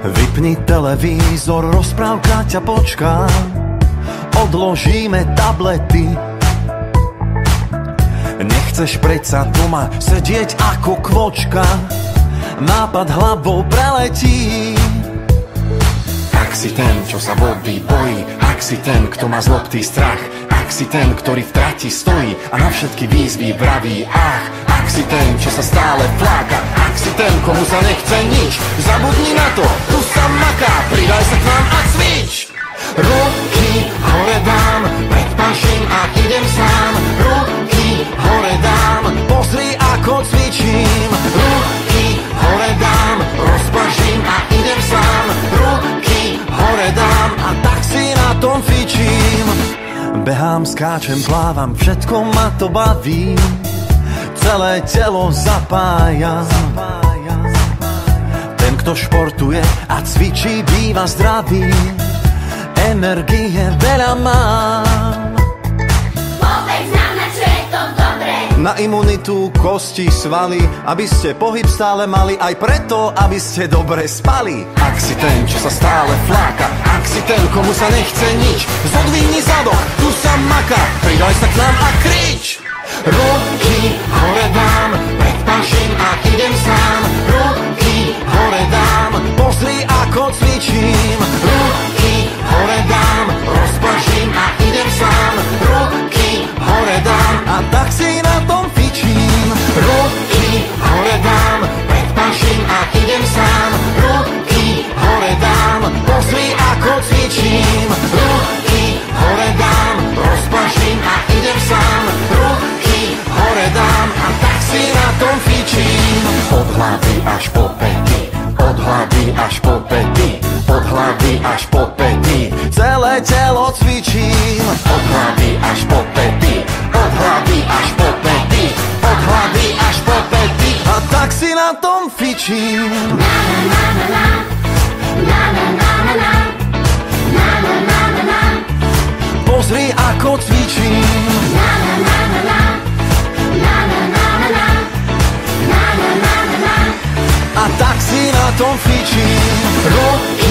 Vypni televízor, rozprávka ťa počká. Odložíme tablety. Nechceš predsa doma sedieť ako kvočka. Nápad hlavou preletí. Ak si ten, čo sa vody bojí, ak si ten, kto má z lopty strach, ak si ten, ktorý v trati stojí a na všetky výzvy vraví ach, ak si ten, čo sa stále fláka, ak si ten, komu sa nechce nič, zabudni na to, tu sa maká, pridaj sa k nám a cvič. Ruky hore dám, predpaším a idem sám. Ruky hore dám, pozri ako cvičím. Ruky hore dám, rozpaším a idem sám. Ruky hore dám a tak si na tom fičím. Behám, skáčem, plávam, všetko ma to baví. Celé telo zapájam. Ten, kto športuje a cvičí, býva zdravý. Energie veľa mám. Povedz nám, na čo je to dobré. Na imunitu, kosti, svaly, aby ste pohyb stále mali, aj preto, aby ste dobre spali. Ak si ten, čo sa stále fláka, ak si ten, komu sa nechce nič, zodvihni zadok, tu sa maká, pridaj sa k nám a krič. Ruky hore dám, predpaším a idem sám. Ruky hore dám, Pozri ako cvičím. ruky hore dám, rozpaším a idem sám. Ruky hore dám, A tak si na tom fičím. ruky hore dám, predpaším a idem sám. Ruky hore dám, Pozri ako cvičím. ruky hore dám, rozpaším a idem sám. Ruky hore dám a tak si na tom fičím. Od hlavy až po pety, od hlavy až po pety, od hlavy až po pety, Celé telo cvičím. od hlavy až po pety, od hlavy až po pety, od hlavy až po pety. A tak si na tom fičím. Pozri ako cvičím. A tak si na tom fičím. Ruky